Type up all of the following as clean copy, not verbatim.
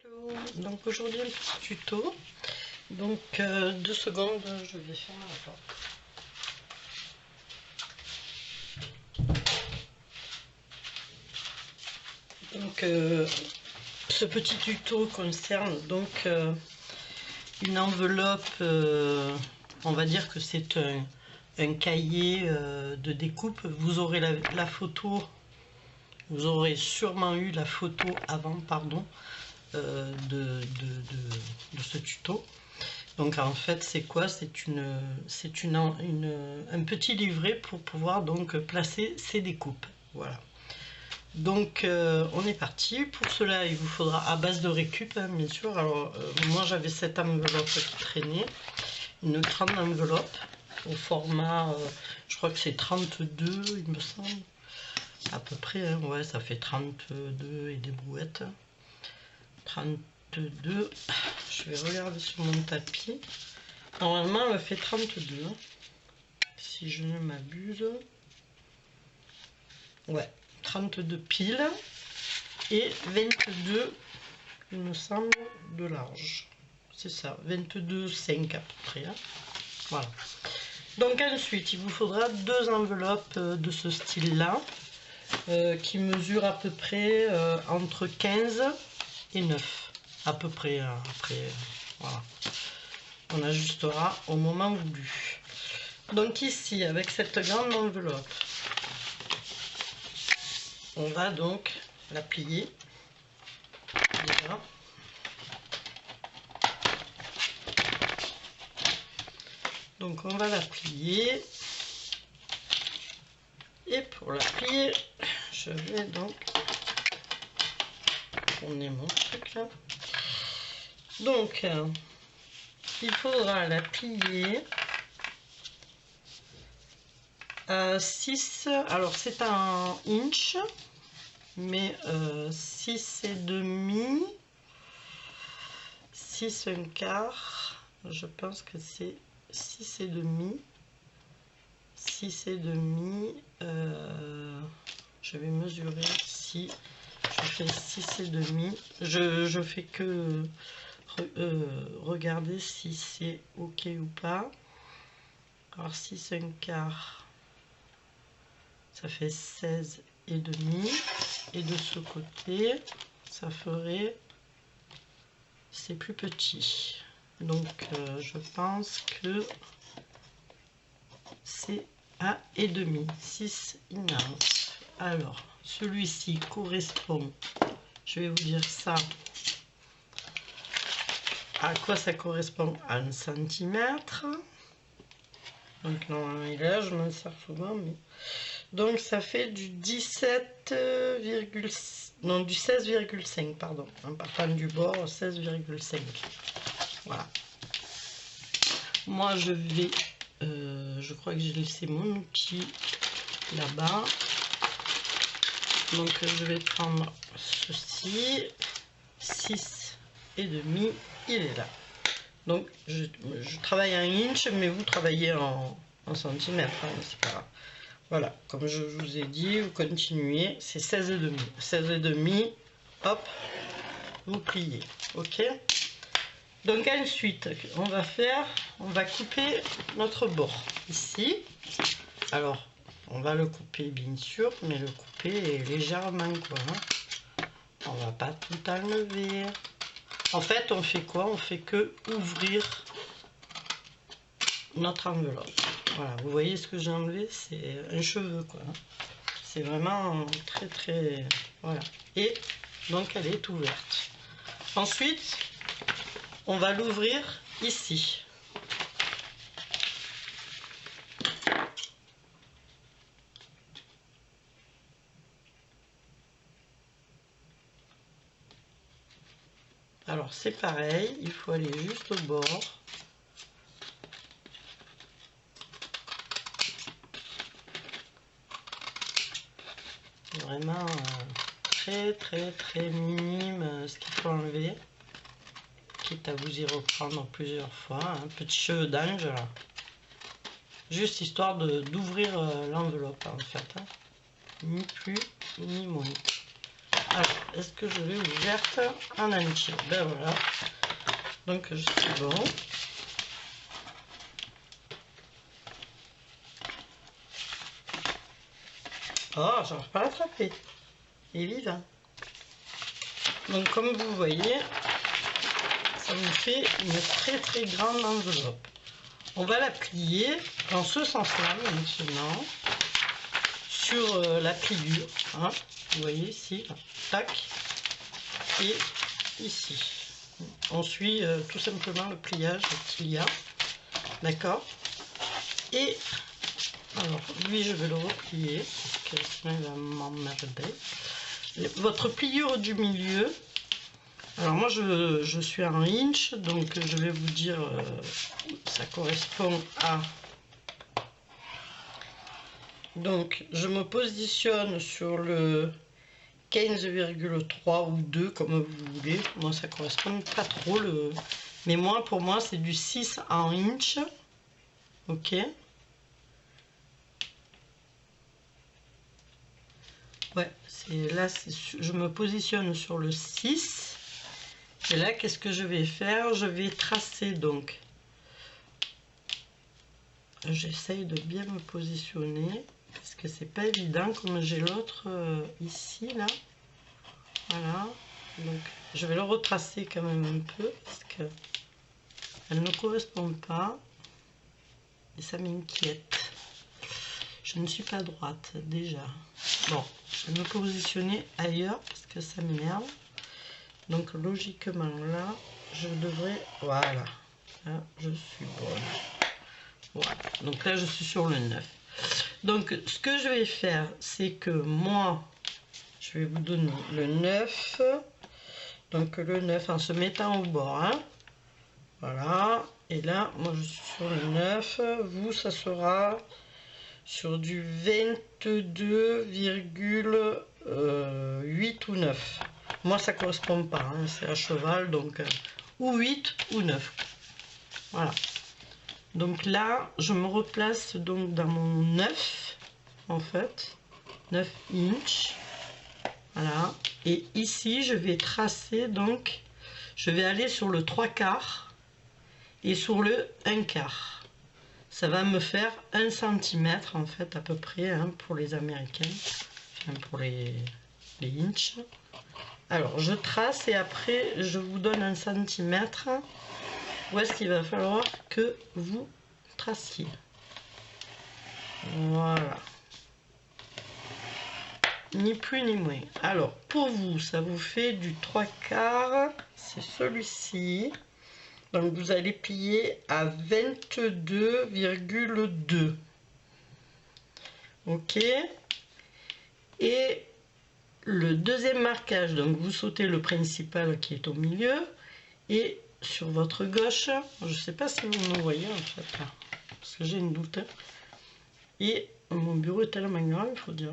Hello. Donc aujourd'hui un petit tuto. Donc 2 secondes, je vais fermer la porte. Donc ce petit tuto concerne donc une enveloppe, on va dire que c'est un cahier de découpe. Vous aurez la photo, vous aurez sûrement eu la photo avant, pardon, de ce tuto. Donc en fait c'est quoi? C'est un petit livret pour pouvoir donc placer ces découpes. Voilà. Donc on est parti. Pour cela il vous faudra à base de récup, hein, bien sûr. Alors moi j'avais cette enveloppe qui traînait, une grande enveloppe au format, je crois que c'est 32 il me semble, à peu près, hein. Ouais, ça fait 32 et des brouettes. 32, je vais regarder sur mon tapis. Normalement elle fait 32, hein, si je ne m'abuse. Ouais, 32 piles et 22, il me semble, de large. C'est ça, 22,5 à peu près, hein. Voilà. Donc ensuite il vous faudra 2 enveloppes de ce style là, qui mesurent à peu près entre 15 et 9 à peu près, hein. Après voilà, on ajustera au moment voulu. Donc ici avec cette grande enveloppe, on va donc la plier déjà. Donc on va la plier, et pour la plier je vais donc tourner mon truc là. Donc il faudra la plier à 6, alors c'est un inch, mais 6 et demi, 6 un quart, je pense que c'est 6 et demi, 6 et demi, je vais mesurer si je fais 6 et demi, je fais que regarder si c'est ok ou pas. Alors 6 un quart, ça fait 16 et demi, et de ce côté ça ferait, c'est plus petit, donc je pense que c'est à et demi, 6 immense. Alors celui-ci correspond, je vais vous dire ça, à quoi ça correspond, à 1 centimètre. Donc normalement il est là, je m'en sers souvent, mais donc ça fait du 16,5, pardon, en partant du bord, 16,5. Voilà. Moi je vais, je crois que j'ai laissé mon outil là-bas. Donc je vais prendre ceci, 6 et demi, il est là. Donc je travaille en inch, mais vous travaillez en centimètres, hein, c'est pas grave. Voilà, comme je vous ai dit, vous continuez, c'est 16 et demi. 16 et demi, hop, vous pliez, ok. Donc ensuite, on va couper notre bord ici. Alors, on va le couper bien sûr, mais le couper légèrement, quoi, hein. On va pas tout enlever. En fait, on fait quoi? On fait que ouvrir notre enveloppe. Voilà, vous voyez ce que j'ai enlevé, c'est un cheveu, quoi. C'est vraiment très très, voilà. Et donc elle est ouverte. Ensuite, on va l'ouvrir ici. Alors c'est pareil, il faut aller juste au bord. Vraiment très très très minime ce qu'il faut enlever, quitte à vous y reprendre plusieurs fois, un petit cheveu d'ange là, juste histoire d'ouvrir l'enveloppe en fait, hein. Ni plus ni moins. Alors est-ce que je l'ai ouverte en entier? Ben voilà. Donc je suis bon. Oh, j'arrive pas à l'attraper. Il est vivant. Donc comme vous voyez, ça vous fait une très grande enveloppe. On va la plier dans ce sens-là maintenant, sur la pliure. Hein, vous voyez ici, là, tac, et ici. On suit tout simplement le pliage qu'il y a. D'accord? Et alors, lui, je vais le replier, parce que sinon il va m'emmerder. Votre pliure du milieu, alors moi je suis en inch, donc je vais vous dire, ça correspond à... Donc je me positionne sur le 15,3 ou 2, comme vous voulez. Moi ça correspond pas trop, mais moi pour moi c'est du 6 en inch. Ok. Ouais, c'est là, je me positionne sur le 6. Et là, qu'est-ce que je vais faire? Je vais tracer donc. J'essaye de bien me positionner parce que c'est pas évident comme j'ai l'autre ici, là. Voilà. Donc, je vais le retracer quand même un peu parce que elle ne correspond pas. Et ça m'inquiète. Je ne suis pas droite déjà. Bon, je vais me positionner ailleurs parce que ça m'énerve. Donc logiquement là, je devrais... Voilà. Là, je suis bonne. Voilà. Donc là, je suis sur le 9. Donc ce que je vais faire, c'est que moi, je vais vous donner le 9. Donc le 9 en se mettant au bord. Hein. Voilà. Et là, moi, je suis sur le 9. Vous, ça sera... sur du 22,8 ou 9. Moi ça correspond pas, hein, c'est à cheval, donc ou 8 ou 9. Voilà. Donc là, je me replace donc dans mon 9, en fait, 9 inch. Voilà. Et ici, je vais tracer, donc, je vais aller sur le 3/4 et sur le 1/4. Ça va me faire 1 cm en fait à peu près hein, pour les Américains, enfin, pour les inches. Alors je trace et après je vous donne 1 cm où est-ce qu'il va falloir que vous traciez. Voilà. Ni plus ni moins. Alors pour vous, ça vous fait du 3/4, c'est celui-ci. Donc vous allez plier à 22,2. Ok. Et le deuxième marquage, donc vous sautez le principal qui est au milieu. Et sur votre gauche, je ne sais pas si vous me voyez en fait, là, parce que j'ai une doute. Et mon bureau est tellement grand, il faut dire.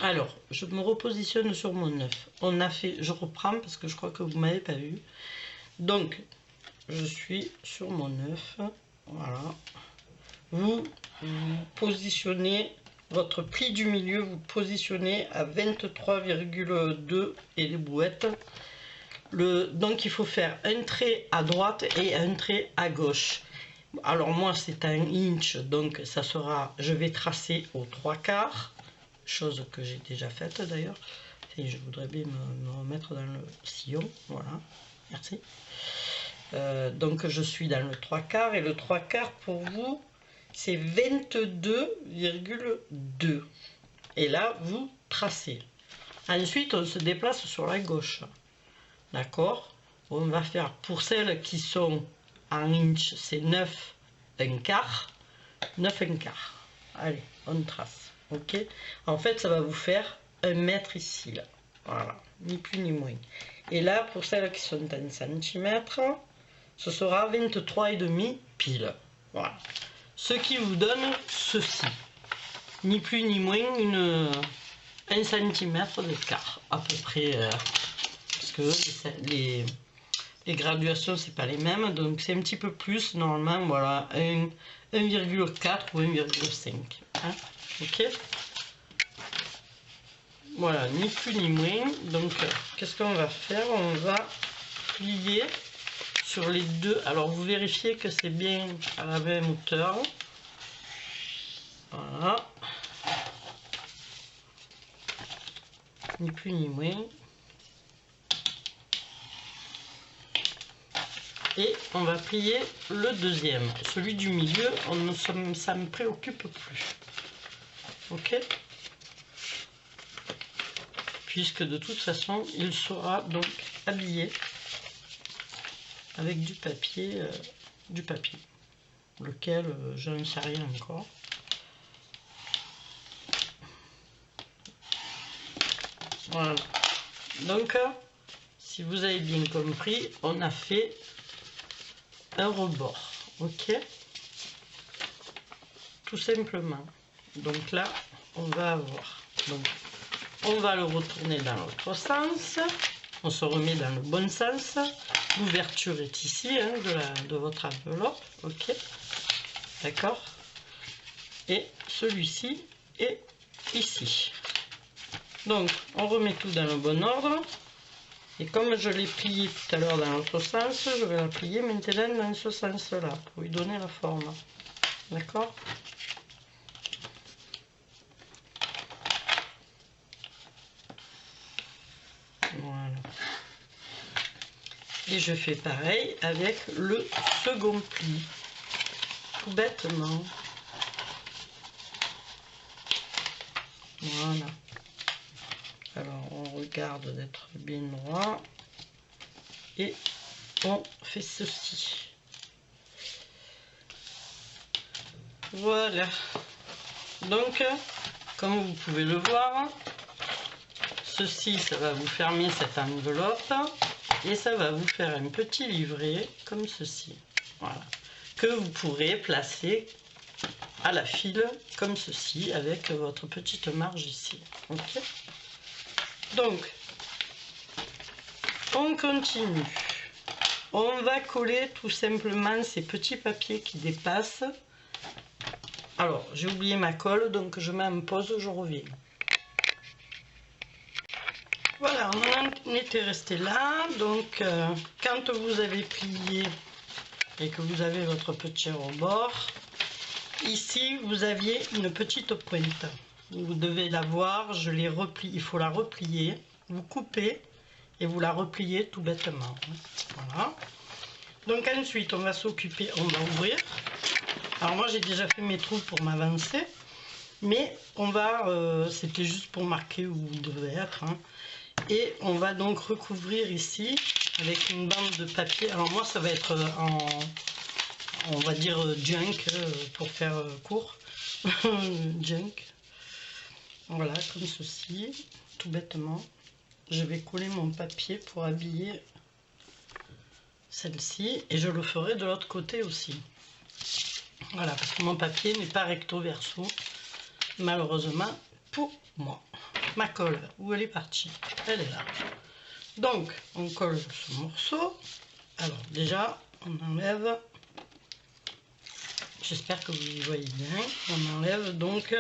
Alors, je me repositionne sur mon 9. On a fait, je reprends parce que je crois que vous ne m'avez pas vu. Donc, je suis sur mon 9, voilà. Vous positionnez votre pli du milieu, vous positionnez à 23,2 et les brouettes. Donc il faut faire un trait à droite et un trait à gauche. Alors moi c'est un inch, donc ça sera, je vais tracer au 3/4, chose que j'ai déjà faite d'ailleurs. Et je voudrais bien me remettre dans le sillon, voilà, merci. Donc je suis dans le 3/4 et le 3/4 pour vous c'est 22,2 et là vous tracez. Ensuite on se déplace sur la gauche, d'accord. On va faire pour celles qui sont en inch, c'est 9/4, 9/4. Allez, on trace, ok. En fait ça va vous faire 1 mètre ici là, voilà, ni plus ni moins. Et là pour celles qui sont en centimètres, ce sera 23,5 pile. Voilà. Ce qui vous donne ceci. Ni plus ni moins 1 cm d'écart à peu près. Parce que les graduations, c'est pas les mêmes. Donc c'est un petit peu plus normalement. Voilà. 1,4 ou 1,5. Hein, ok. Voilà, ni plus ni moins. Donc, qu'est-ce qu'on va faire? On va plier sur les deux. Alors, vous vérifiez que c'est bien à la même hauteur. Voilà. Ni plus ni moins. Et on va plier le deuxième. Celui du milieu, ça ne me préoccupe plus. Ok? Puisque de toute façon, il sera donc habillé avec du papier, lequel je ne sais rien encore. Voilà. Donc, si vous avez bien compris, on a fait un rebord, ok, tout simplement. Donc là, on va avoir, donc on va le retourner dans l'autre sens, on se remet dans le bon sens, l'ouverture est ici, hein, de votre enveloppe, ok, d'accord, et celui-ci est ici. Donc on remet tout dans le bon ordre. Et comme je l'ai plié tout à l'heure dans l'autre sens, je vais la plier maintenant dans ce sens-là, pour lui donner la forme. D'accord? Voilà. Et je fais pareil avec le second pli. Tout bêtement. Voilà. Alors on regarde d'être bien droit. Et on fait ceci. Voilà. Donc, comme vous pouvez le voir, ceci, ça va vous fermer cette enveloppe et ça va vous faire un petit livret comme ceci. Voilà. Que vous pourrez placer à la file comme ceci avec votre petite marge ici. Ok. Donc, on continue. On va coller tout simplement ces petits papiers qui dépassent. Alors, j'ai oublié ma colle, donc je mets en pause, je reviens. Voilà, on en était resté là. Donc, quand vous avez plié et que vous avez votre petit rebord, ici, vous aviez une petite pointe. Vous devez la voir, je l'ai repliée, il faut la replier. Vous coupez et vous la repliez tout bêtement. Voilà. Donc ensuite, on va s'occuper, on va ouvrir. Alors moi, j'ai déjà fait mes trous pour m'avancer, mais on va, c'était juste pour marquer où vous devez être. Hein. Et on va donc recouvrir ici avec une bande de papier. Alors moi, ça va être en, on va dire junk pour faire court. Junk. Voilà, comme ceci, tout bêtement. Je vais coller mon papier pour habiller celle-ci et je le ferai de l'autre côté aussi. Voilà, parce que mon papier n'est pas recto verso, malheureusement pour moi. Ma colle, où elle est partie? Elle est là. Donc, on colle ce morceau. Alors, déjà, on enlève. J'espère que vous y voyez bien. On enlève donc.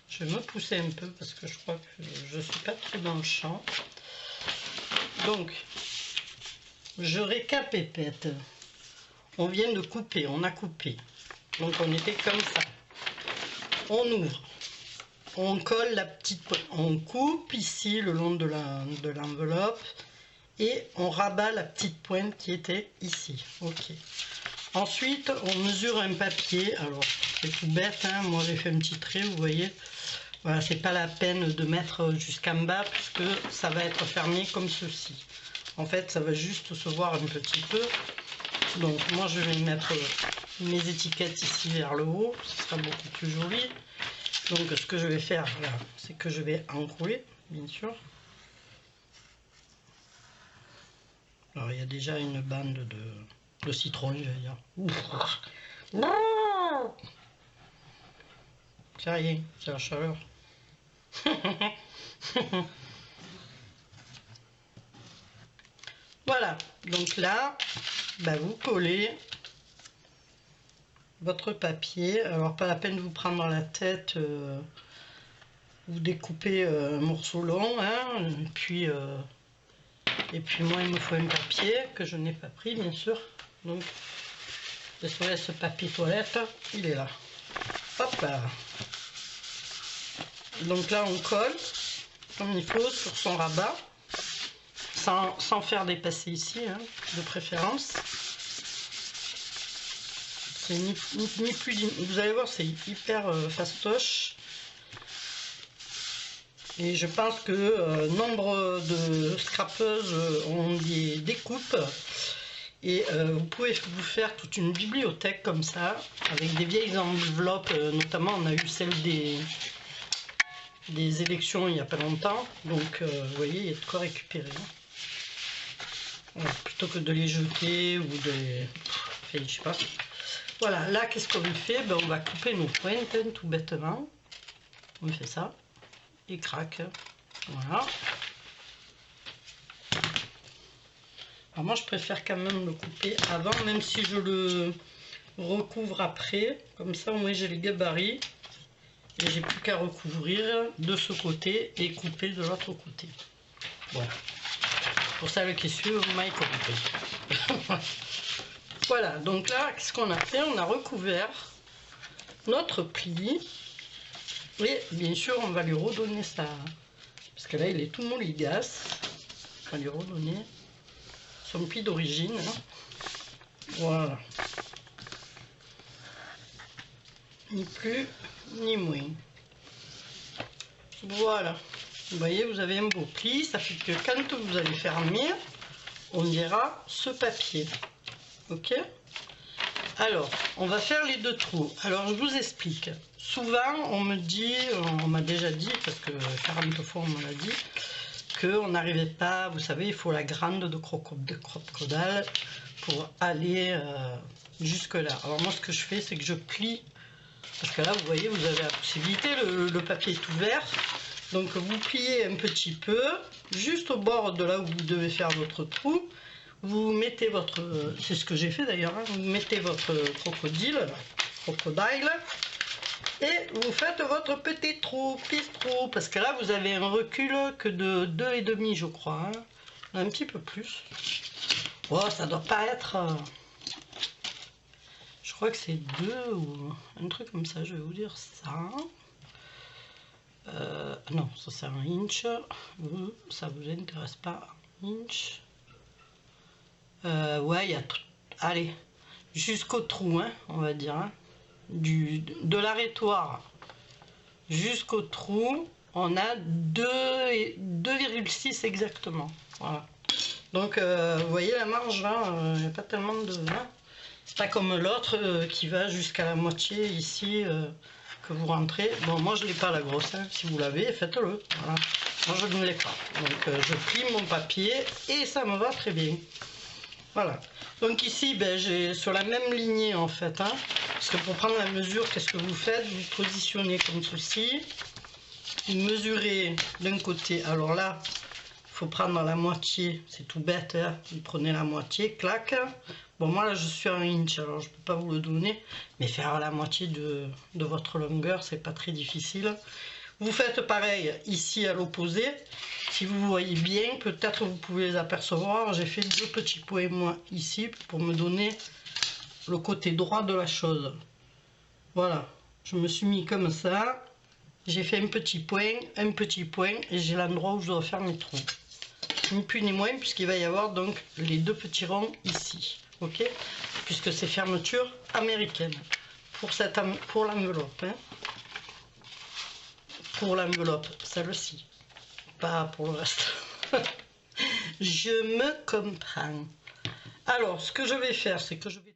Je vais me pousser un peu parce que je crois que je ne suis pas trop dans le champ. Donc, je récapépète. On vient de couper, on a coupé. Donc on était comme ça. On ouvre. On colle la petite pointe. On coupe ici le long de l'enveloppe. Et on rabat la petite pointe qui était ici. Ok. Ensuite, on mesure un papier. Alors, c'est tout bête. Hein. Moi, j'ai fait un petit trait, vous voyez. Voilà, c'est pas la peine de mettre jusqu'en bas puisque ça va être fermé comme ceci. En fait, ça va juste se voir un petit peu. Donc, moi, je vais mettre mes étiquettes ici vers le haut. Ce sera beaucoup plus joli. Donc, ce que je vais faire, c'est que je vais enrouler, bien sûr. Alors, il y a déjà une bande de citron, je vais dire. Ouf. Non, c'est rien, c'est la chaleur. Voilà, donc là, bah, vous collez votre papier. Alors, pas la peine de vous prendre la tête vous découpez un morceau long, hein, et puis moi il me faut un papier que je n'ai pas pris bien sûr, donc désolé, ce papier toilette il est là, hop là. Donc là on colle comme il faut sur son rabat, sans faire dépasser ici, hein, de préférence. C'est ni plus, vous allez voir, c'est hyper fastoche. Et je pense que nombre de scrapeuses ont des découpes. Et vous pouvez vous faire toute une bibliothèque comme ça, avec des vieilles enveloppes, notamment on a eu celle des élections il n'y a pas longtemps. Donc vous voyez, il y a de quoi récupérer. Voilà, plutôt que de les jeter ou de... Enfin, je sais pas. Voilà, là qu'est-ce qu'on fait? Ben, on va couper nos pointes tout bêtement. On fait ça. Et crac. Voilà. Alors moi je préfère quand même le couper avant, même si je le recouvre après. Comme ça au moins j'ai les gabarits. Et j'ai plus qu'à recouvrir de ce côté et couper de l'autre côté. Voilà. Pour ça le caissier, vous m'avez compris. Voilà, donc là, qu'est-ce qu'on a fait? On a recouvert notre pli. Et bien sûr, on va lui redonner ça. Parce que là, il est tout molligasse. On va lui redonner son pli d'origine. Voilà. Ni plus, ni moins. Voilà. Vous voyez, vous avez un beau pli. Ça fait que quand vous allez fermer, on verra ce papier. Ok, alors on va faire les deux trous. Alors je vous explique. Souvent on me dit, on m'a déjà dit, parce que 40 fois on me l'a dit, qu'on n'arrivait pas, vous savez, il faut la grande de crocodile pour aller jusque là. Alors moi ce que je fais, c'est que je plie, parce que là vous voyez, vous avez la possibilité, le papier est ouvert, donc vous pliez un petit peu, juste au bord de là où vous devez faire votre trou. Vous mettez votre, c'est ce que j'ai fait d'ailleurs, hein, vous mettez votre crocodile, et vous faites votre petit trou, pisse-trou, parce que là vous avez un recul que de 2,5 je crois, hein, un petit peu plus. Oh, ça doit pas être, je crois que c'est 2 ou un truc comme ça, je vais vous dire ça. Non, ça c'est un inch, ça vous intéresse pas, inch. Ouais, il y a tout. Allez, jusqu'au trou, hein, on va dire, hein, de l'arrêtoir jusqu'au trou, on a 2,6 exactement. Voilà. Donc, vous voyez la marge là, il n'y a pas tellement de. Hein, c'est pas comme l'autre qui va jusqu'à la moitié ici que vous rentrez. Bon, moi je l'ai pas la grosse. Hein. Si vous l'avez, faites-le. Voilà. Moi je ne l'ai pas. Donc, je plie mon papier et ça me va très bien. Voilà, donc ici ben, j'ai sur la même lignée en fait, hein, parce que pour prendre la mesure, qu'est-ce que vous faites? Vous positionnez comme ceci, vous mesurez d'un côté, alors là, il faut prendre la moitié, c'est tout bête, hein, vous prenez la moitié, clac, bon moi là je suis à 1 inch, alors je ne peux pas vous le donner, mais faire la moitié de votre longueur, c'est pas très difficile. Vous faites pareil ici à l'opposé. Si vous voyez bien, peut-être vous pouvez les apercevoir. J'ai fait 2 petits points moi ici pour me donner le côté droit de la chose. Voilà, je me suis mis comme ça. J'ai fait un petit point et j'ai l'endroit où je dois faire mes trous. Ni plus ni moins puisqu'il va y avoir donc les 2 petits ronds ici. Ok, puisque c'est fermeture américaine pour l'enveloppe. Hein. Pour l'enveloppe, celle-ci, pas pour le reste. Je me comprends. Alors, ce que je vais faire, c'est que je vais